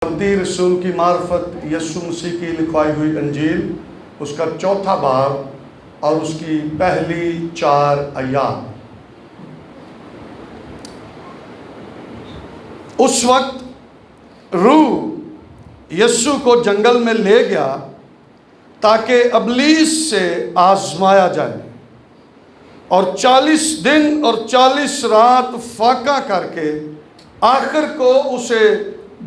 متی رسول کی معرفت یسوع مسیح کی لکھوائی ہوئی انجیل، اس کا 4 باب اور اس کی پہلی 4 آیات۔ اس وقت روح یسوع کو جنگل میں لے گیا تاکہ ابلیس سے آزمایا جائے، اور 40 دن اور 40 رات فاقہ کر کے آخر کو اسے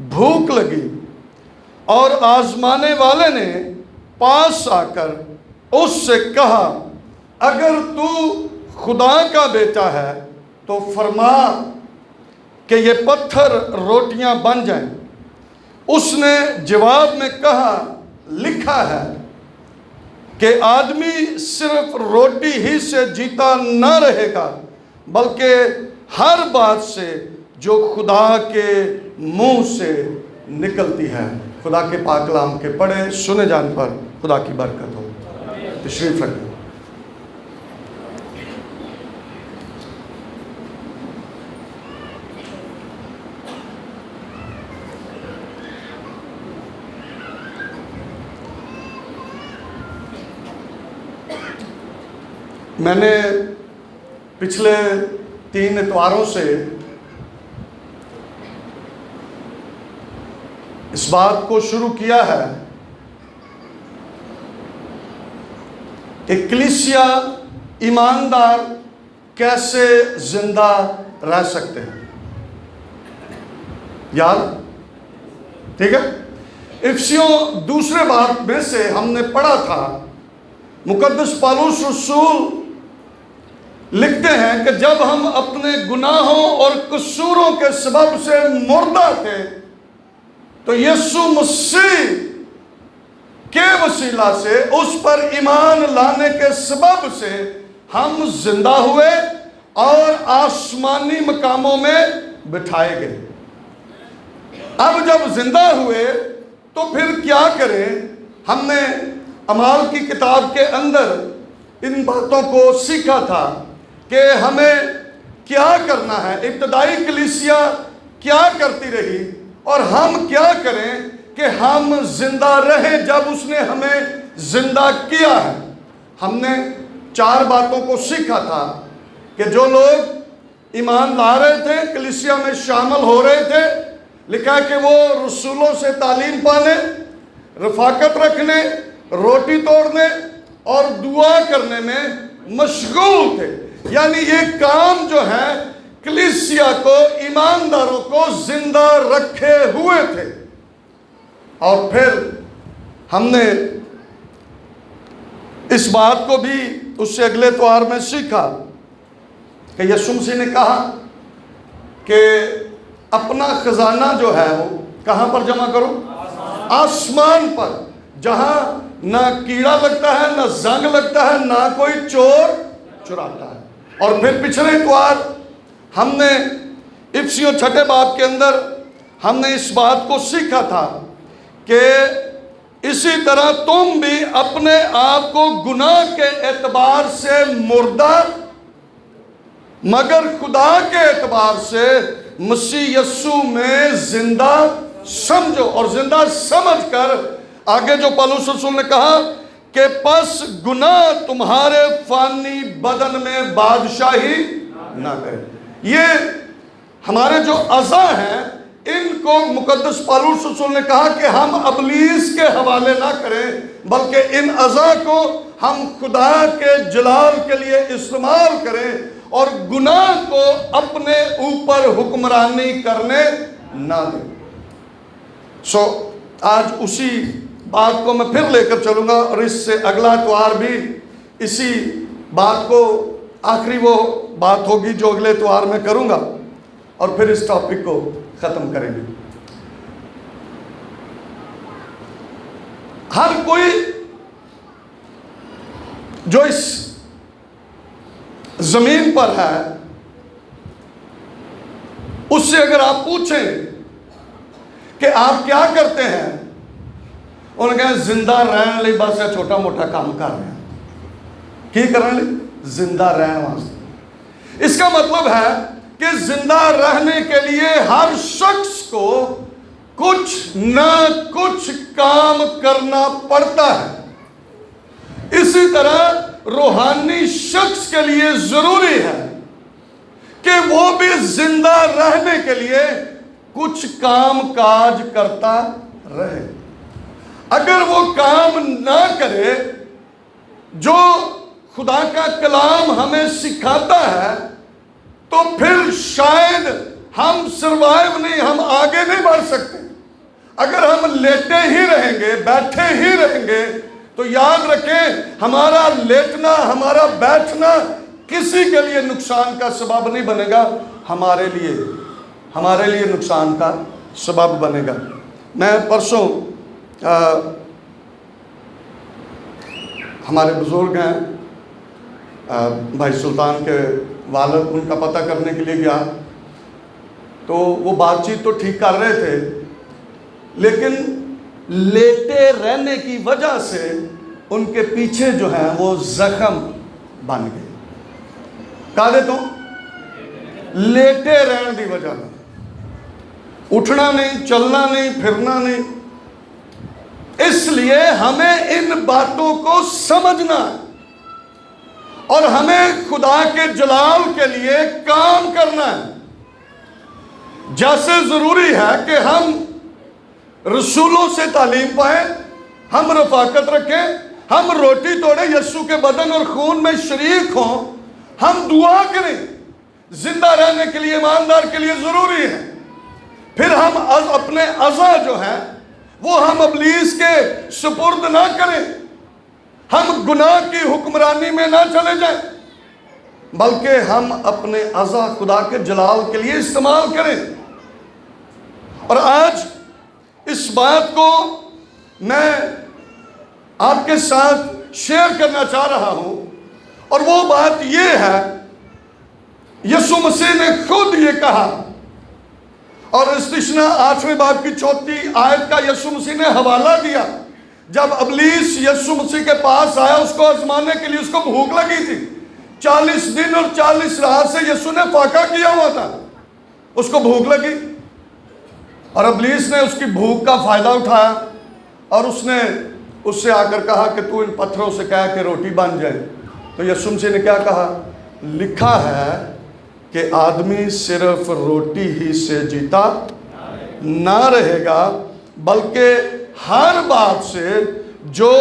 بھوک لگی، اور آزمانے والے نے پاس آ کر اس سے کہا، اگر تو خدا کا بیٹا ہے تو فرما کہ یہ پتھر روٹیاں بن جائیں۔ اس نے جواب میں کہا، لکھا ہے کہ آدمی صرف روٹی ہی سے جیتا نہ رہے گا، بلکہ ہر بات سے جو خدا کے منہ سے نکلتی ہے۔ خدا کے پاک کلام کے پڑھے سنے جان پر خدا کی برکت ہو۔ تشریف رکھیں۔ میں نے پچھلے 3 اتواروں سے اس بات کو شروع کیا ہے کہ کلیسیا ایماندار کیسے زندہ رہ سکتے ہیں۔ یاد ٹھیک ہے؟ افسیوں 2 باب میں سے ہم نے پڑھا تھا، مقدس پالوس رسول لکھتے ہیں کہ جب ہم اپنے گناہوں اور قصوروں کے سبب سے مردہ تھے تو یسوع مسیح کے وسیلہ سے، اس پر ایمان لانے کے سبب سے ہم زندہ ہوئے اور آسمانی مقاموں میں بٹھائے گئے۔ اب جب زندہ ہوئے تو پھر کیا کریں؟ ہم نے اعمال کی کتاب کے اندر ان باتوں کو سیکھا تھا کہ ہمیں کیا کرنا ہے، ابتدائی کلیسیا کیا کرتی رہی اور ہم کیا کریں کہ ہم زندہ رہیں جب اس نے ہمیں زندہ کیا ہے۔ ہم نے 4 باتوں کو سیکھا تھا کہ جو لوگ ایمان لا رہے تھے، کلیسیا میں شامل ہو رہے تھے، لکھا کہ وہ رسولوں سے تعلیم پانے، رفاقت رکھنے، روٹی توڑنے اور دعا کرنے میں مشغول تھے۔ یعنی یہ کام جو ہے کلیسیا کو، ایمانداروں کو زندہ رکھے ہوئے تھے۔ اور پھر ہم نے اس بات کو بھی اس سے اگلے اتوار میں سیکھا کہ یسوع مسیح نے کہا کہ اپنا خزانہ جو ہے وہ کہاں پر جمع کرو؟ آسمان پر، جہاں نہ کیڑا لگتا ہے، نہ زنگ لگتا ہے، نہ کوئی چور چراتا ہے۔ اور پھر پچھلے اتوار ہم نے افسیوں 6 باب کے اندر ہم نے اس بات کو سیکھا تھا کہ اسی طرح تم بھی اپنے آپ کو گناہ کے اعتبار سے مردہ مگر خدا کے اعتبار سے مسیح یسوع میں زندہ سمجھو، اور زندہ سمجھ کر آگے جو پالوس رسول نے کہا کہ پس گناہ تمہارے فانی بدن میں بادشاہی نہ کرے۔ یہ ہمارے جو اعضاء ہیں ان کو مقدس پالوس رسول نے کہا کہ ہم ابلیس کے حوالے نہ کریں، بلکہ ان اعضاء کو ہم خدا کے جلال کے لیے استعمال کریں اور گناہ کو اپنے اوپر حکمرانی کرنے نہ دیں۔ آج اسی بات کو میں پھر لے کر چلوں گا، اور اس سے اگلا اتوار بھی اسی بات کو، آخری وہ بات ہوگی جو اگلے اتوار میں کروں گا، اور پھر اس ٹاپک کو ختم کریں گے۔ ہر کوئی جو اس زمین پر ہے، اس سے اگر آپ پوچھیں کہ آپ کیا کرتے ہیں، انہوں نے کہا زندہ رہنے لئی بس چھوٹا موٹا کام کر رہے ہیں۔ کی کرنے لئی؟ زندہ رہنے واسطے۔ اس کا مطلب ہے کہ زندہ رہنے کے لیے ہر شخص کو کچھ نہ کچھ کام کرنا پڑتا ہے۔ اسی طرح روحانی شخص کے لیے ضروری ہے کہ وہ بھی زندہ رہنے کے لیے کچھ کام کاج کرتا رہے۔ اگر وہ کام نہ کرے جو خدا کا کلام ہمیں سکھاتا ہے تو پھر شاید ہم سروائیو نہیں، ہم آگے نہیں بڑھ سکتے۔ اگر ہم لیٹے ہی رہیں گے، بیٹھے ہی رہیں گے تو یاد رکھیں ہمارا لیٹنا، ہمارا بیٹھنا کسی کے لیے نقصان کا سبب نہیں بنے گا، ہمارے لیے نقصان کا سبب بنے گا۔ میں پرسوں ہمارے بزرگ ہیں بھائی سلطان کے والد، ان کا پتہ کرنے کے لیے گیا تو وہ بات چیت تو ٹھیک کر رہے تھے، لیکن لیٹے رہنے کی وجہ سے ان کے پیچھے جو ہیں وہ زخم بن گئے۔ کہا دے تو لیٹے رہنے کی وجہ میں اٹھنا نہیں، چلنا نہیں، پھرنا نہیں۔ اس لیے ہمیں ان باتوں کو سمجھنا ہے اور ہمیں خدا کے جلال کے لیے کام کرنا ہے۔ جیسے ضروری ہے کہ ہم رسولوں سے تعلیم پائیں، ہم رفاقت رکھیں، ہم روٹی توڑیں، یسوع کے بدن اور خون میں شریک ہوں، ہم دعا کریں، زندہ رہنے کے لیے، ایماندار کے لیے ضروری ہے۔ پھر ہم اپنے اعضاء جو ہیں وہ ہم ابلیس کے سپرد نہ کریں، ہم گناہ کی حکمرانی میں نہ چلے جائیں، بلکہ ہم اپنے اعضاء خدا کے جلال کے لیے استعمال کریں۔ اور آج اس بات کو میں آپ کے ساتھ شیئر کرنا چاہ رہا ہوں، اور وہ بات یہ ہے، یسوع مسیح نے خود یہ کہا، اور استثنا 8ویں باب کی 34 آیت کا یسوع مسیح نے حوالہ دیا۔ جب ابلیس یسوع مسیح کے پاس آیا اس کو آزمانے کے لیے، اس کو بھوک لگی تھی، 40 دن اور 40 رات سے یسوع نے فاقہ کیا ہوا تھا، اس کو بھوک لگی اور ابلیس نے اس کی بھوک کا فائدہ اٹھایا اور اس نے اس سے آ کر کہا کہ تو ان پتھروں سے کہہ کہ روٹی بن جائے۔ تو یسوع مسیح نے کیا کہا؟ لکھا ہے کہ آدمی صرف روٹی ہی سے جیتا نہ رہے گا، بلکہ ہر بات سے جو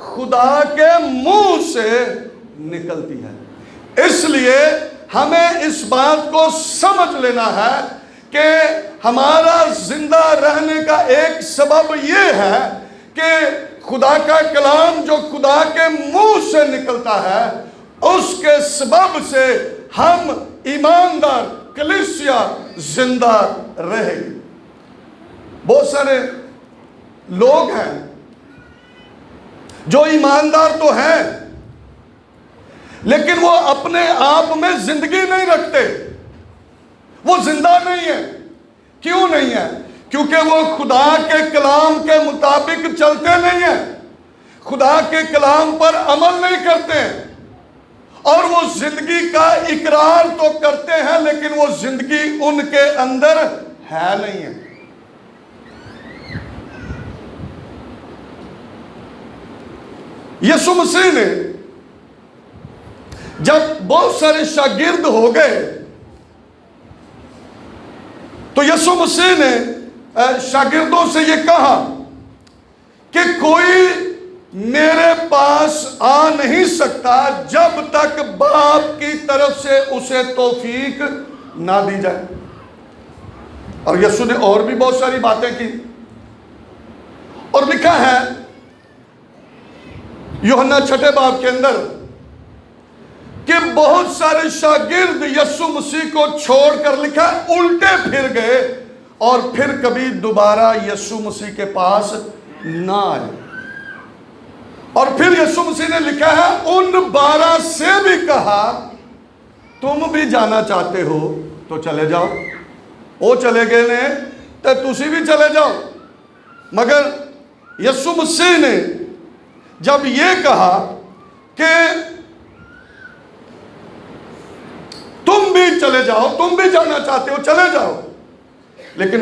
خدا کے منہ سے نکلتی ہے۔ اس لیے ہمیں اس بات کو سمجھ لینا ہے کہ ہمارا زندہ رہنے کا ایک سبب یہ ہے کہ خدا کا کلام جو خدا کے منہ سے نکلتا ہے، اس کے سبب سے ہم ایماندار کلیسیا زندہ رہے گی۔ بہت سارے لوگ ہیں جو ایماندار تو ہیں لیکن وہ اپنے آپ میں زندگی نہیں رکھتے، وہ زندہ نہیں ہے۔ کیوں نہیں ہے؟ کیونکہ وہ خدا کے کلام کے مطابق چلتے نہیں ہیں، خدا کے کلام پر عمل نہیں کرتے ہیں، اور وہ زندگی کا اقرار تو کرتے ہیں لیکن وہ زندگی ان کے اندر ہے نہیں ہے۔ یسوع مسیح نے جب بہت سارے شاگرد ہو گئے تو یسوع مسیح نے شاگردوں سے یہ کہا کہ کوئی میرے پاس آ نہیں سکتا جب تک باپ کی طرف سے اسے توفیق نہ دی جائے۔ اور یسوع نے اور بھی بہت ساری باتیں کی، اور لکھا ہے یوحنا 6 باب کے اندر کہ بہت سارے شاگرد یسوع مسیح کو چھوڑ کر، لکھا الٹے پھر گئے اور پھر کبھی دوبارہ یسوع مسیح کے پاس نہ آئے۔ اور پھر یسوع مسیح نے لکھا ہے ان 12 سے بھی کہا تم بھی جانا چاہتے ہو تو چلے جاؤ۔ وہ چلے گئے نے تو تسی بھی چلے جاؤ۔ مگر یسوع مسیح نے جب یہ کہا کہ تم بھی چلے جاؤ، تم بھی جانا چاہتے ہو چلے جاؤ، لیکن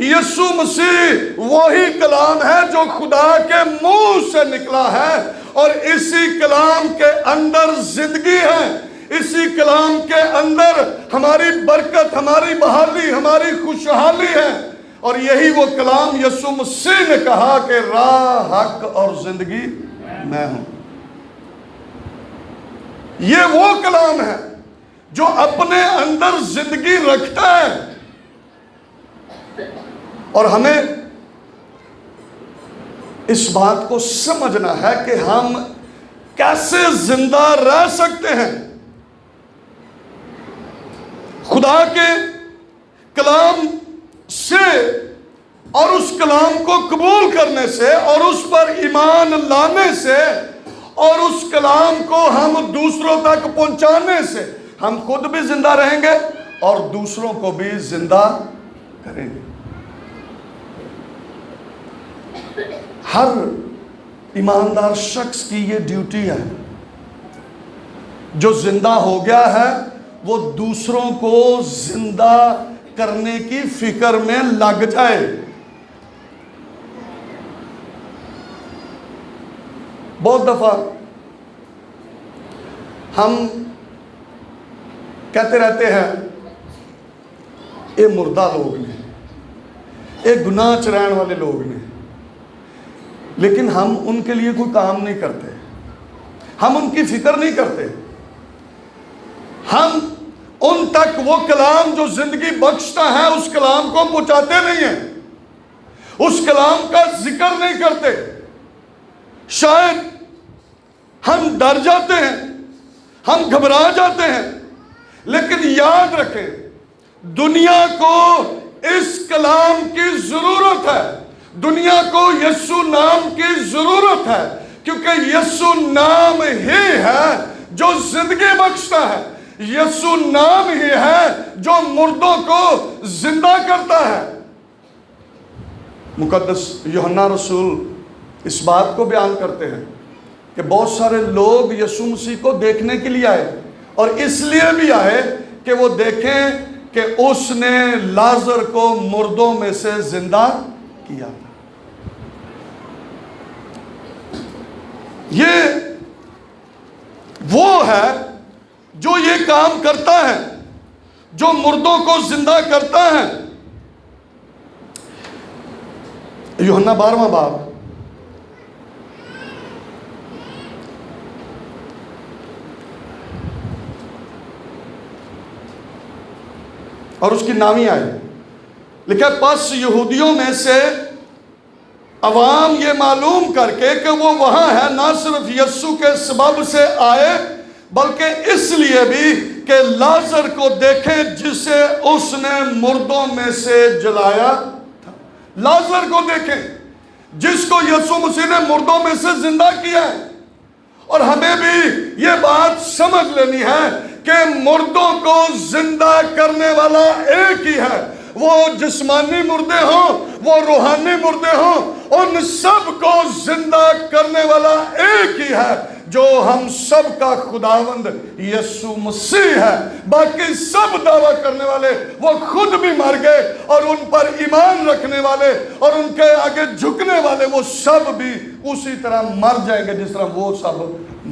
یسوع مسیح وہی کلام ہے جو خدا کے منہ سے نکلا ہے، اور اسی کلام کے اندر زندگی ہے، اسی کلام کے اندر ہماری برکت، ہماری بحالی، ہماری خوشحالی ہے۔ اور یہی وہ کلام یسوع مسیح نے کہا کہ راہ، حق اور زندگی میں ہوں۔ یہ وہ کلام ہے جو اپنے اندر زندگی رکھتا ہے، اور ہمیں اس بات کو سمجھنا ہے کہ ہم کیسے زندہ رہ سکتے ہیں خدا کے کلام سے، اور اس کلام کو قبول کرنے سے، اور اس پر ایمان لانے سے، اور اس کلام کو ہم دوسروں تک پہنچانے سے ہم خود بھی زندہ رہیں گے اور دوسروں کو بھی زندہ کریں گے۔ ہر ایماندار شخص کی یہ ڈیوٹی ہے، جو زندہ ہو گیا ہے وہ دوسروں کو زندہ کرنے کی فکر میں لگ جائے۔ بہت دفعہ ہم کہتے رہتے ہیں یہ مردہ لوگ نے، یہ گناہ چرائن والے لوگ نے، لیکن ہم ان کے لیے کوئی کام نہیں کرتے، ہم ان کی فکر نہیں کرتے، ہم ان تک وہ کلام جو زندگی بخشتا ہے اس کلام کو پہنچاتے نہیں ہیں، اس کلام کا ذکر نہیں کرتے۔ شاید ہم ڈر جاتے ہیں، ہم گھبرا جاتے ہیں، لیکن یاد رکھیں دنیا کو اس کلام کی ضرورت ہے، دنیا کو یسوع نام کی ضرورت ہے، کیونکہ یسوع نام ہی ہے جو زندگی بخشتا ہے، یسوع نام ہی ہے جو مردوں کو زندہ کرتا ہے۔ مقدس یوحنا رسول اس بات کو بیان کرتے ہیں کہ بہت سارے لوگ یسوع مسیح کو دیکھنے کے لیے آئے، اور اس لیے بھی آئے کہ وہ دیکھیں کہ اس نے لازر کو مردوں میں سے زندہ کیا۔ یہ وہ ہے جو یہ کام کرتا ہے، جو مردوں کو زندہ کرتا ہے۔ یوحنا 12واں باب اور اس کی نامی آئی، لکھا پس یہودیوں میں سے عوام یہ معلوم کر کے کہ وہ وہاں ہے، نہ صرف یسوع کے سبب سے آئے بلکہ اس لیے بھی کہ لازر کو دیکھیں جسے اس نے مردوں میں سے جلایا تھا۔ لازر کو دیکھیں جس کو یسوع مسیح نے مردوں میں سے زندہ کیا ہے۔ اور ہمیں بھی یہ بات سمجھ لینی ہے کہ مردوں کو زندہ کرنے والا ایک ہی ہے، وہ جسمانی مردے ہوں، وہ روحانی مردے ہوں، ان سب کو زندہ کرنے والا ایک ہی ہے جو ہم سب کا خداوند یسوع مسیح ہے۔ باقی سب دعویٰ کرنے والے وہ خود بھی مر گئے، اور ان پر ایمان رکھنے والے اور ان کے آگے جھکنے والے وہ سب بھی اسی طرح مر جائیں گے جس طرح وہ سب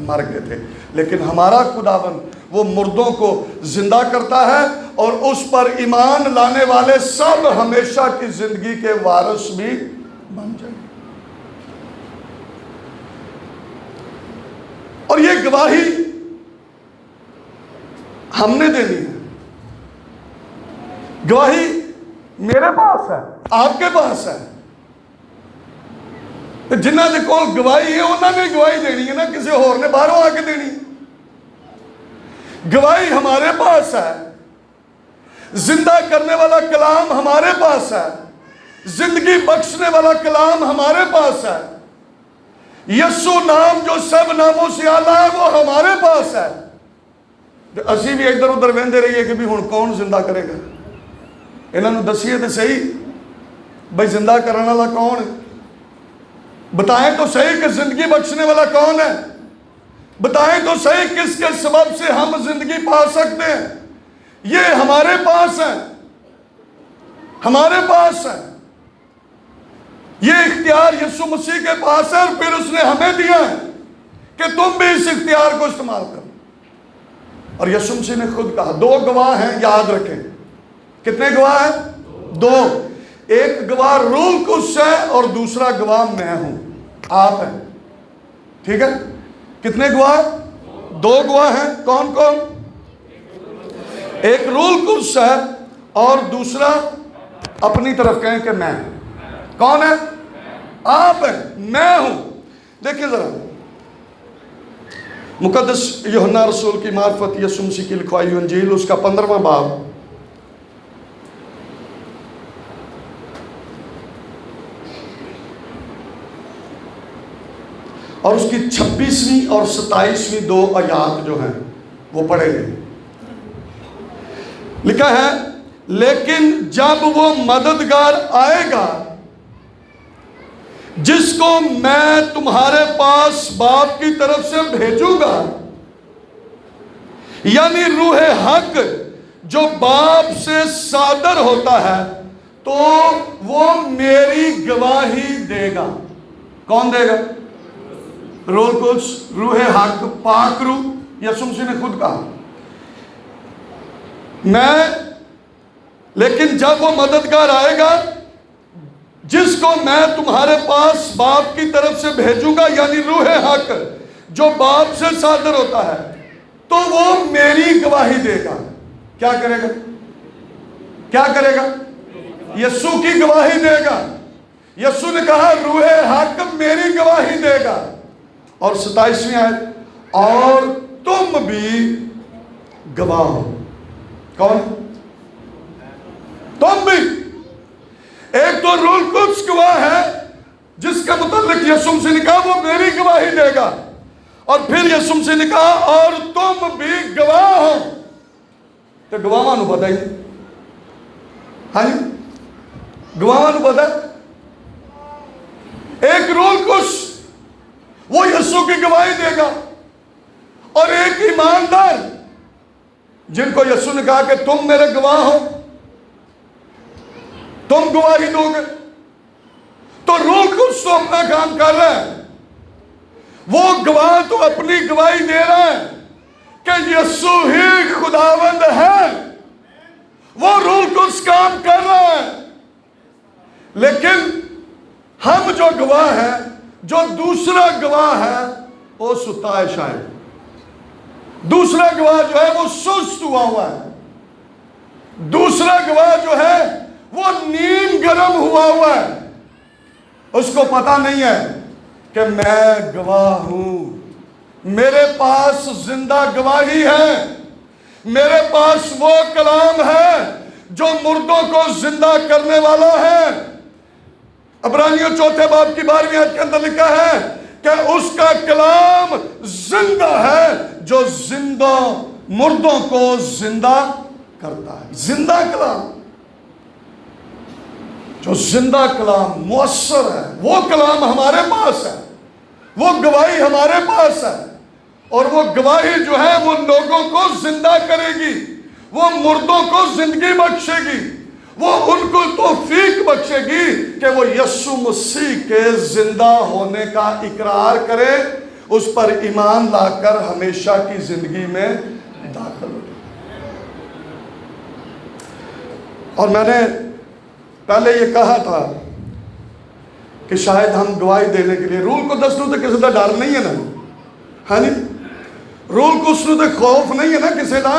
مر گئے تھے۔ لیکن ہمارا خداوند وہ مردوں کو زندہ کرتا ہے، اور اس پر ایمان لانے والے سب ہمیشہ کی زندگی کے وارث بھی بن جائیں گے۔ اور یہ گواہی ہم نے دینی ہے۔ گواہی میرے پاس ہے، آپ کے پاس ہے، جنہ دے کول گواہی ہے انہوں نے گواہی دینی ہے نا، کسی اور نے باہروں آ کے دینی ہے۔ گواہی ہمارے پاس ہے، زندہ کرنے والا کلام ہمارے پاس ہے، زندگی بخشنے والا کلام ہمارے پاس ہے، یسوع نام جو سب ناموں سے اعلیٰ ہے وہ ہمارے پاس ہے۔ اسی بھی ادھر ادھر وہندے رہیے کہ بھی ہن کون زندہ کرے گا، انہوں نے دسیے تو صحیح بھائی زندہ کرنے والا کون ہے، بتائیں تو صحیح کہ زندگی بخشنے والا کون ہے، بتائیں تو صحیح کس کے سبب سے ہم زندگی پا سکتے ہیں۔ یہ ہمارے پاس ہے، ہمارے پاس ہے۔ یہ اختیار یسوع مسیح کے پاس ہے، اور پھر اس نے ہمیں دیا ہے کہ تم بھی اس اختیار کو استعمال کرو۔ اور یسوع مسیح نے خود کہا، دو گواہ ہیں، یاد رکھیں، کتنے گواہ ہیں؟ دو۔ ایک گواہ روح القدس ہے اور دوسرا گواہ میں ہوں، آپ ہیں، ٹھیک ہے؟ کتنے گواہ؟ دو گواہ ہیں۔ کون کون؟ ایک روح القدس ہے اور دوسرا اپنی طرف کہیں کہ میں۔ کون ہے؟ آپ ہیں، میں ہوں۔ دیکھیں ذرا مقدس یوحنا رسول کی معرفت یسوع مسیح کی لکھوائی ہوئی انجیل، اس کا 15واں باب، اور اس کی 26ویں اور 27ویں دو آیات جو ہیں وہ پڑھیں گے۔ لکھا ہے، لیکن جب وہ مددگار آئے گا جس کو میں تمہارے پاس باپ کی طرف سے بھیجوں گا، یعنی روح حق جو باپ سے صادر ہوتا ہے، تو وہ میری گواہی دے گا۔ کون دے گا؟ روح القدس، روح حق، پاک روح۔ یسوع مسیح نے خود کہا، لیکن جب وہ مددگار آئے گا جس کو میں تمہارے پاس باپ کی طرف سے بھیجوں گا، یعنی روح حق جو باپ سے صادر ہوتا ہے، تو وہ میری گواہی دے گا۔ کیا کرے گا؟ کیا کرے گا؟ یسوع کی گواہی دے گا۔ یسوع نے کہا روح حق میری گواہی دے گا۔ اور 27ویں آیت، اور تم بھی گواہ ہو۔ کون؟ تم بھی۔ ایک تو روح القدس گواہ ہے جس کا متعلق یسوع مسیح نے کہا وہ میری گواہی دے گا، اور پھر یسوع مسیح نے کہا اور تم بھی گواہ ہو۔ تو گواہ نو پتہ ہی، ہاں جی، گواہ نو پتہ ہے۔ ایک روح القدس وہ یسوع کی گواہی دے گا، اور ایک ایماندار جن کو یسوع نے کہا کہ تم میرے گواہ ہو، تم گواہی دو گے۔ تو روح القدس تو اپنا کام کر رہا ہے، وہ گواہ تو اپنی گواہی دے رہا ہے کہ یسوع ہی خداوند ہے، وہ روح القدس کام کر رہا ہے۔ لیکن ہم جو گواہ ہیں، جو دوسرا گواہ ہے وہ ستا ہے، شاید دوسرا گواہ جو ہے وہ سست ہوا ہے، دوسرا گواہ جو ہے وہ نیم گرم ہوا ہے، اس کو پتہ نہیں ہے کہ میں گواہ ہوں، میرے پاس زندہ گواہی ہے، میرے پاس وہ کلام ہے جو مردوں کو زندہ کرنے والا ہے۔ عبرانیوں 4 باب کی 12ویں آیت کے اندر لکھا ہے کہ اس کا کلام زندہ ہے جو زندہ مردوں کو زندہ کرتا ہے۔ زندہ کلام، جو زندہ کلام مؤثر ہے، وہ کلام ہمارے پاس ہے، وہ گواہی ہمارے پاس ہے، اور وہ گواہی جو ہے وہ لوگوں کو زندہ کرے گی، وہ مردوں کو زندگی بخشے گی، وہ ان کو توفیق بخشے گی کہ وہ یسوع مسیح کے زندہ ہونے کا اقرار کرے، اس پر ایمان لا کر ہمیشہ کی زندگی میں داخل ہو۔ اور میں نے پہلے یہ کہا تھا کہ شاید ہم گواہی دینے کے لیے روح کو دس نو تو کسی دا ڈر نہیں ہے نا، ہاں جی، روح کو اس نو تو خوف نہیں ہے نا کسی دا،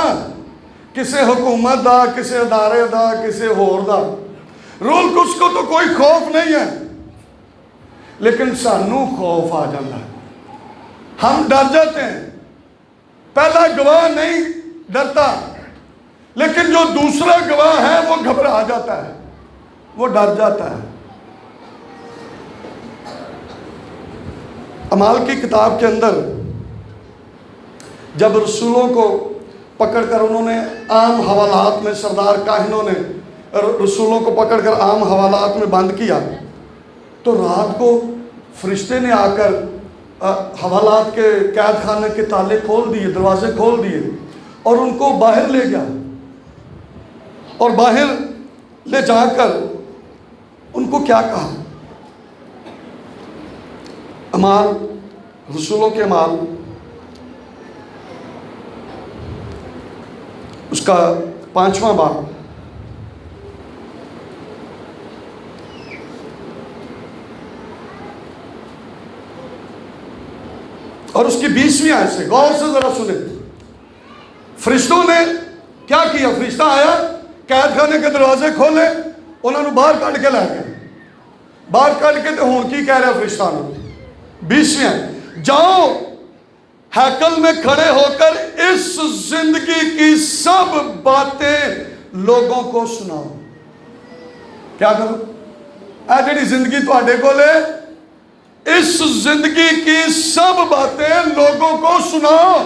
کسی حکومت دا، کسی ادارے دا، کسی ہور دا، روح القدس کو تو کوئی خوف نہیں ہے، لیکن سانو خوف آ جاتا ہے، ہم ڈر جاتے ہیں۔ پہلا گواہ نہیں ڈرتا، لیکن جو دوسرا گواہ ہے وہ گھبرا جاتا ہے، وہ ڈر جاتا ہے۔ اعمال کی کتاب کے اندر جب رسولوں کو پکڑ کر انہوں نے عام حوالات میں، سردار کاہنوں نے رسولوں کو پکڑ کر عام حوالات میں بند کیا، تو رات کو فرشتے نے آ کر حوالات کے قید خانے کے تالے کھول دیے، دروازے کھول دیے، اور ان کو باہر لے گیا، اور باہر لے جا کر ان کو کیا کہا اعمال رسولوں کے اعمال اس کا 5واں باب اور اس کی 20ویں آیت سے غور سے ذرا سنیں. فرشتوں نے کیا کیا؟ فرشتہ آیا، قید خانے کے دروازے کھولے، انہوں نے باہر کٹ کے لے گئے. باہر کٹ کے تو ہوں کی کہہ رہا فرشتہ نے؟ 20ویں جاؤ ہیکل میں کھڑے ہو کر اس زندگی کی سب باتیں لوگوں کو سناؤ. کیا کرو؟ اے جڑی زندگی تواڈے کول ہے، اس زندگی کی سب باتیں لوگوں کو سناؤ.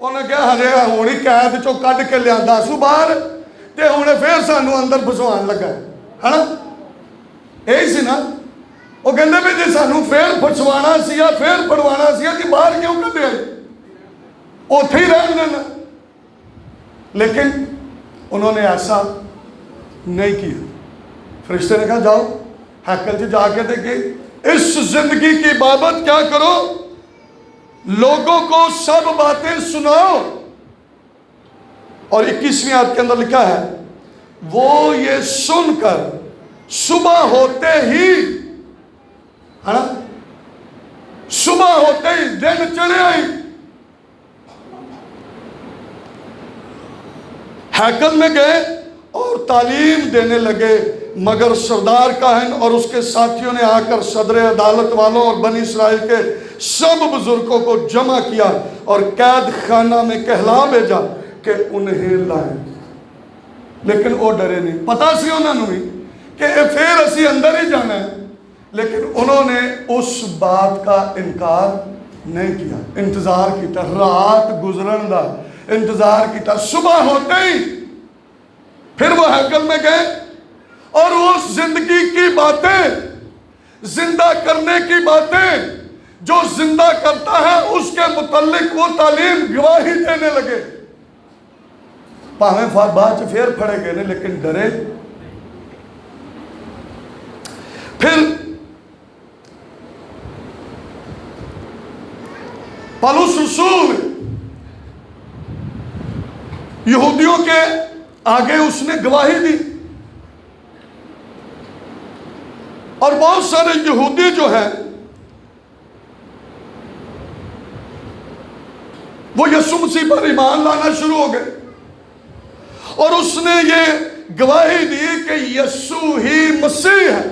انہیں کہا ہجے ہونی قید چو کڈ کے لیا سو باہر تے ہنے پھر سانو اندر پھسوان لگا ہے نا؟ یہی سی نا؟ وہ کہندے بھی جی سانو پھر پھسوانا سیا، پھر پڑوانا سیا کہ باہر کیوں کڈیا؟ اوتھے ہی رہن دینا. لیکن انہوں نے ایسا نہیں کیا. فرشتے نے کہا جاؤ ہیکل سے جا کے دیکھیں اس زندگی کی بابت کیا کرو؟ لوگوں کو سب باتیں سناؤ. اور 21ویں آیت کے اندر لکھا ہے وہ یہ سن کر صبح ہوتے ہی، ہے نا، صبح ہوتے ہی دن چڑھے آئی ہیکل میں گئے اور تعلیم دینے لگے. مگر سردار کاہن اور اس کے ساتھیوں نے آ کر صدر عدالت والوں اور بنی اسرائیل کے سب بزرگوں کو جمع کیا اور قید خانہ میں کہلا بھیجا کہ انہیں لائیں. لیکن وہ ڈرے نہیں. پتا سی انہوں نے کہ پھر اسی اندر ہی جانا ہے، لیکن انہوں نے اس بات کا انکار نہیں کیا. انتظار کیتا، رات گزرن دا انتظار کیتا. صبح ہوتے ہی پھر وہ ہیکل میں گئے اور اس زندگی کی باتیں، زندہ کرنے کی باتیں جو زندہ کرتا ہے اس کے متعلق وہ تعلیم گواہی دینے لگے. پاہمیں بعد سے پھر پھڑے گئے نہیں لیکن ڈرے. پھر پالوس رسول یہودیوں کے آگے اس نے گواہی دی اور بہت سارے یہودی جو ہیں وہ یسوع مسیح پر ایمان لانا شروع ہو گئے اور اس نے یہ گواہی دی کہ یسوع ہی مسیح ہے.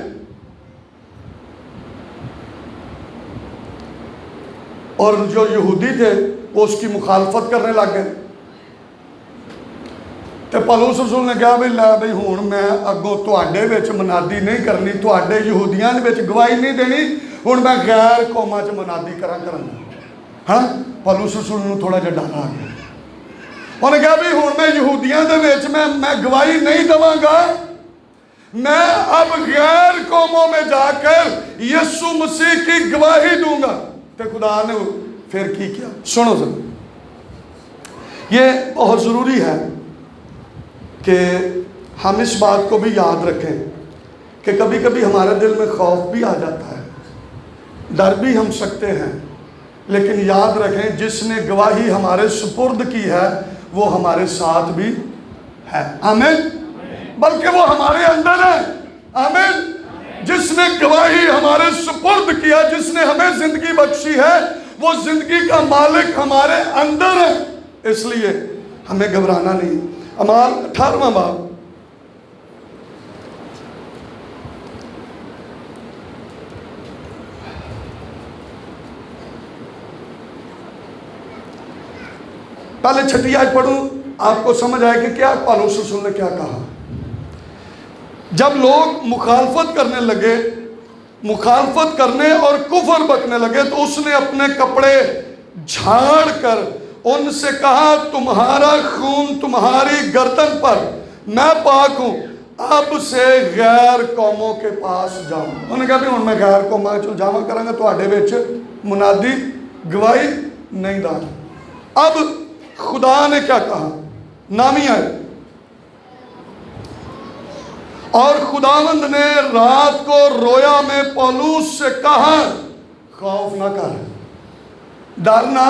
اور جو یہودی تھے وہ اس کی مخالفت کرنے لگ گئے. تو پالوس رسول نے کہا بھئی ہون میں اگوں تواڈے وچ منادی نہیں کرنی، تواڈے یہودیاں دے وچ گواہی نہیں دینی، ہون میں غیر قوماں چ منادی کراں. ہاں پالوس رسول نے تھوڑا جہا ڈر آ گیا. انہوں نے کہا بھی ہون میں یہودیاں دے وچ میں گواہی نہیں دواں گا، میں اب غیر قوموں میں جا کر یسوع مسیح کی گواہی دوں گا. تو خدا نے پھر کی کیا؟ سنو ذرا، یہ بہت ضروری ہے کہ ہم اس بات کو بھی یاد رکھیں کہ کبھی کبھی ہمارے دل میں خوف بھی آ جاتا ہے، ڈر بھی ہم سکتے ہیں، لیکن یاد رکھیں جس نے گواہی ہمارے سپرد کی ہے وہ ہمارے ساتھ بھی ہے. آمین. بلکہ وہ ہمارے اندر ہے. آمین. جس نے گواہی ہمارے سپرد کیا، جس نے ہمیں زندگی بخشی ہے، وہ زندگی کا مالک ہمارے اندر ہے. اس لیے ہمیں گھبرانا نہیں. اعمال 18واں باب پہلے 6 آیت پڑھوں، آپ کو سمجھ آئے کہ کیا پالوس رسول نے کیا کہا. جب لوگ مخالفت کرنے لگے، مخالفت کرنے اور کفر بکنے لگے، تو اس نے اپنے کپڑے جھاڑ کر ان سے کہا تمہارا خون تمہاری گردن پر، میں پاک ہوں، اب سے غیر قوموں کے پاس جاؤں. انہوں نے کہا بھی ہوں میں غیر قوموں چ جاواں کراں گا، تواڈے وچ منادی گواہی نہیں داں. اب خدا نے کیا کہا؟ 9ویں آیت، اور خداوند نے رات کو رویا میں پولوس سے کہا خوف نہ کر، ڈرنا۔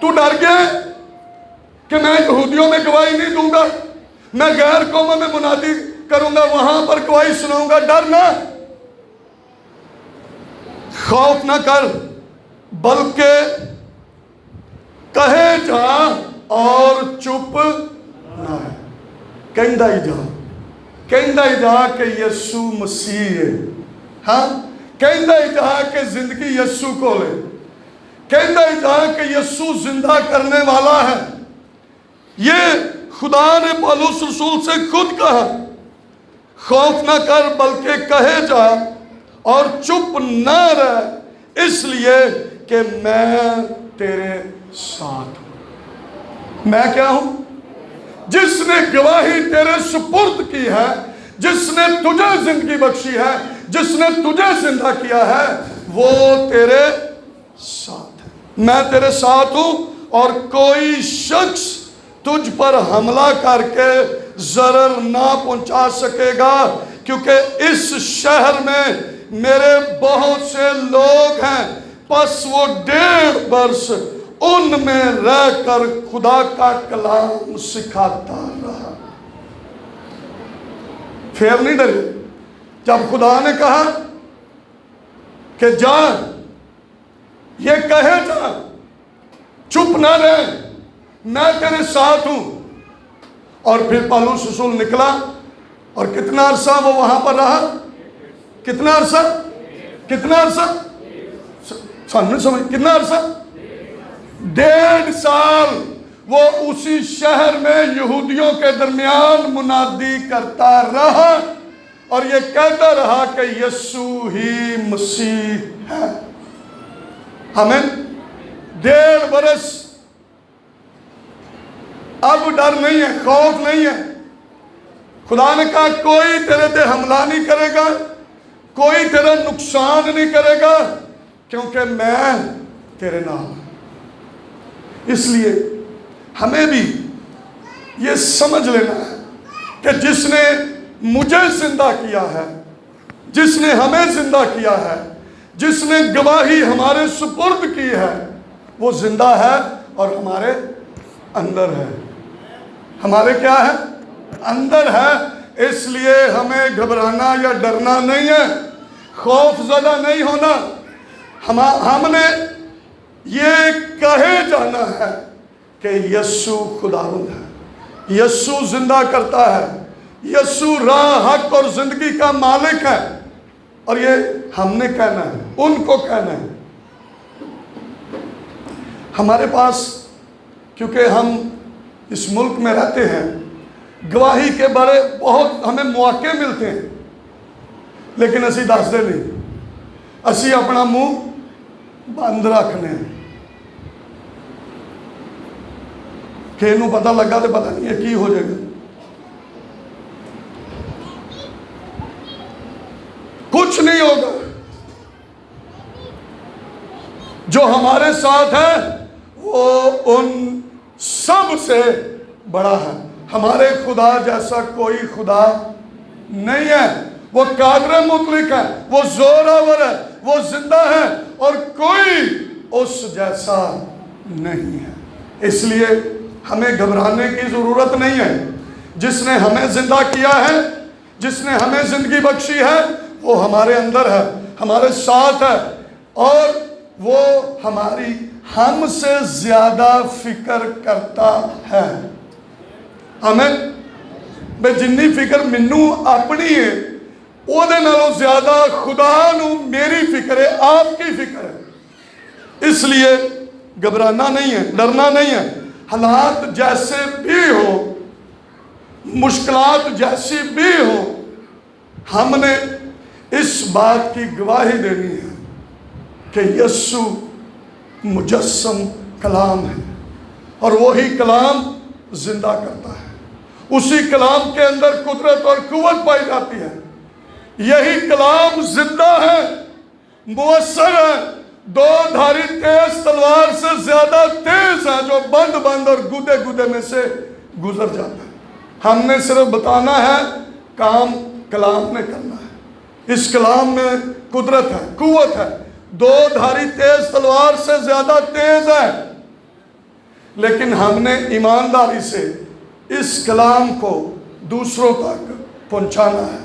تو ڈر گیا کہ میں یہودیوں میں گواہی نہیں دوں گا، میں غیر قوموں میں منادی کروں گا، وہاں پر گواہی سناؤں گا، ڈرنا۔ خوف نہ کر، بلکہ کہے جا اور چپ نہ ہے۔ کہندہ ہی جا کہ یسو مسیح ہے، ہاں، کہندہ ہی جا کہ زندگی یسو کو لے، کہندہ ہی جا کہ یسو زندہ کرنے والا ہے۔ یہ خدا نے پالوس رسول سے خود کہا، خوف نہ کر بلکہ کہے جا اور چپ نہ رہ، اس لیے کہ میں تیرے ساتھ ہوں۔ میں کیا ہوں؟ جس نے گواہی تیرے سپرد کی ہے، جس نے تجھے زندگی بخشی ہے، جس نے تجھے زندہ کیا ہے، وہ تیرے ساتھ ہے۔ میں تیرے ساتھ ہوں، اور کوئی شخص تجھ پر حملہ کر کے ضرر نہ پہنچا سکے گا، کیونکہ اس شہر میں میرے بہت سے لوگ ہیں۔ پس وہ 1.5 برس ان میں رہ کر خدا کا کلام سکھاتا رہا۔ پھر نہیں ڈرے جب خدا نے کہا کہ جا، یہ کہے جا، چپ نہ رہ، میں تیرے ساتھ ہوں۔ اور پھر پالوس رسول نکلا، اور کتنا عرصہ وہ وہاں پر رہا؟ کتنا عرصہ سمجھ کتنا عرصہ؟ 1.5 سال وہ اسی شہر میں یہودیوں کے درمیان منادی کرتا رہا، اور یہ کہتا رہا کہ یسوع ہی مسیح ہے۔ ہمیں 1.5 برس اب ڈر نہیں ہے، خوف نہیں ہے۔ خدا نے کہا کوئی تیرے تے حملہ نہیں کرے گا، کوئی تیرا نقصان نہیں کرے گا، کیونکہ میں تیرے نام ہوں۔ اس لیے ہمیں بھی یہ سمجھ لینا ہے کہ جس نے مجھے زندہ کیا ہے، جس نے ہمیں زندہ کیا ہے، جس نے گواہی ہمارے سپرد کی ہے، وہ زندہ ہے اور ہمارے اندر ہے۔ ہمارے کیا ہے؟ اندر ہے۔ اس لیے ہمیں گھبرانا یا ڈرنا نہیں ہے، خوف زدہ نہیں ہونا۔ ہم نے یہ کہے جانا ہے کہ یسوع خداوند ہے، یسوع زندہ کرتا ہے، یسوع راہ، حق اور زندگی کا مالک ہے۔ اور یہ ہم نے کہنا ہے، ان کو کہنا ہے۔ ہمارے پاس، کیونکہ ہم اس ملک میں رہتے ہیں، گواہی کے بارے بہت ہمیں مواقع ملتے ہیں، لیکن اسی دستے نہیں، اسی اپنا منہ بند رکھنے ہیں کہ انہوں پتہ لگا تو پتہ نہیں ہے کی ہو جائے گا۔ کچھ نہیں ہوگا۔ جو ہمارے ساتھ ہے وہ ان سب سے بڑا ہے۔ ہمارے خدا جیسا کوئی خدا نہیں ہے۔ وہ قادر مطلق ہے، وہ زور آور ہے، وہ زندہ ہے، اور کوئی اس جیسا نہیں ہے۔ اس لیے ہمیں گھبرانے کی ضرورت نہیں ہے۔ جس نے ہمیں زندہ کیا ہے، جس نے ہمیں زندگی بخشی ہے، وہ ہمارے اندر ہے، ہمارے ساتھ ہے، اور وہ ہم سے زیادہ فکر کرتا ہے۔ آمین۔ بے جنی فکر منو اپنی ہے، او دے نالوں زیادہ خدا نو میری فکر ہے، آپ کی فکر ہے۔ اس لیے گھبرانا نہیں ہے، ڈرنا نہیں ہے۔ حالات جیسے بھی ہو، مشکلات جیسی بھی ہو، ہم نے اس بات کی گواہی دینی ہے کہ یسوع مجسم کلام ہے، اور وہی کلام زندہ کرتا ہے۔ اسی کلام کے اندر قدرت اور قوت پائی جاتی ہے۔ یہی کلام زندہ ہے، مؤثر ہے، 2 دھاری تیز تلوار سے زیادہ تیز ہے، جو بند اور گودے میں سے گزر جاتا ہے۔ ہم نے صرف بتانا ہے، کام کلام نے کرنا ہے۔ اس کلام میں قدرت ہے، قوت ہے، دو دھاری تیز تلوار سے زیادہ تیز ہے، لیکن ہم نے ایمانداری سے اس کلام کو دوسروں تک پہنچانا ہے۔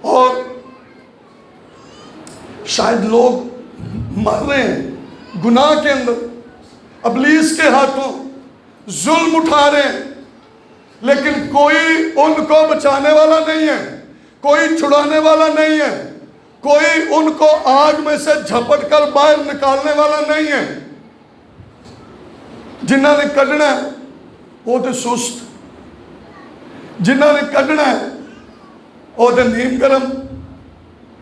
اور شاید لوگ مر رہے ہیں گناہ کے اندر، ابلیس کے ہاتھوں ظلم اٹھا رہے ہیں، لیکن کوئی ان کو بچانے والا نہیں ہے، کوئی چھڑانے والا نہیں ہے، کوئی ان کو آگ میں سے جھپٹ کر باہر نکالنے والا نہیں ہے۔ جنہاں نے کڈنا ہے وہ تو سست، جنہاں نے کڈنا ہے وہ تو نیم گرم،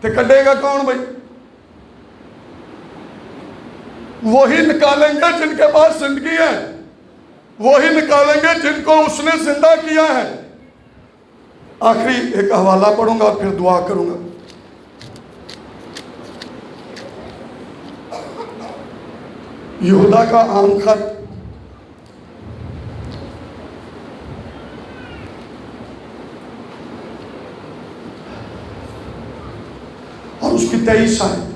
تو کڈے گا کون بھائی؟ وہی نکالیں گے جن کے پاس زندگی ہے، وہی نکالیں گے جن کو اس نے زندہ کیا ہے۔ آخری ایک حوالہ پڑھوں گا اور پھر دعا کروں گا۔ یہودا کا عام خط اور اس کی 23 آیت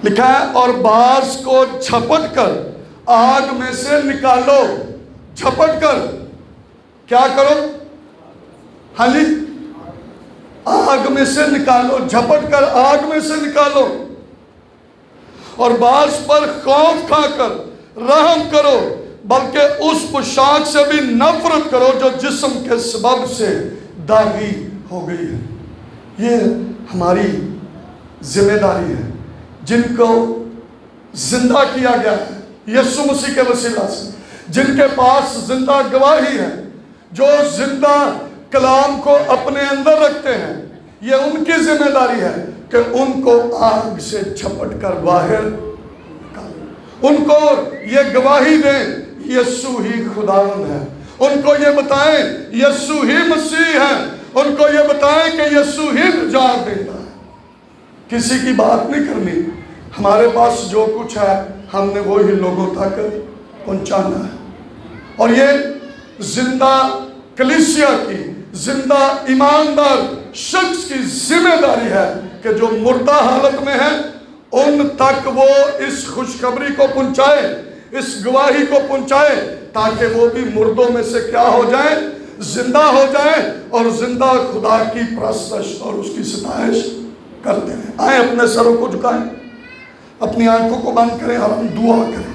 لکھا ہے، اور بعض کو جھپٹ کر آگ میں سے نکالو۔ جھپٹ کر کیا کرو؟ ہاں جی، آگ میں سے نکالو، جھپٹ کر آگ میں سے نکالو، اور بعض پر خوف کھا کر رحم کرو، بلکہ اس پوشاک سے بھی نفرت کرو جو جسم کے سبب سے داغی ہو گئی ہے۔ یہ ہماری ذمہ داری ہے، جن کو زندہ کیا گیا ہے یسوع مسیح کے وسیلہ سے، جن کے پاس زندہ گواہی ہے، جو زندہ کلام کو اپنے اندر رکھتے ہیں، یہ ان کی ذمہ داری ہے کہ ان کو آگ سے جھپٹ کر باہر نکالیں، ان کو یہ گواہی دیں یسوع ہی خداوند ہے، ان کو یہ بتائیں یسوع ہی مسیح ہے، ان کو یہ بتائیں کہ یسوع ہی نجات دیتا ہے۔ کسی کی بات نہیں کرنی، ہمارے پاس جو کچھ ہے ہم نے وہی لوگوں تک پہنچانا ہے۔ اور یہ زندہ کلیسیا کی، زندہ ایماندار شخص کی ذمہ داری ہے کہ جو مردہ حالت میں ہے ان تک وہ اس خوشخبری کو پہنچائے، اس گواہی کو پہنچائے، تاکہ وہ بھی مردوں میں سے کیا ہو جائیں؟ زندہ ہو جائیں، اور زندہ خدا کی پرستش اور اس کی ستائش کرتے ہیں۔ آئیں اپنے سروں کو جھکائیں، اپنی آنکھوں کو بند کریں اور ہم دعا کریں۔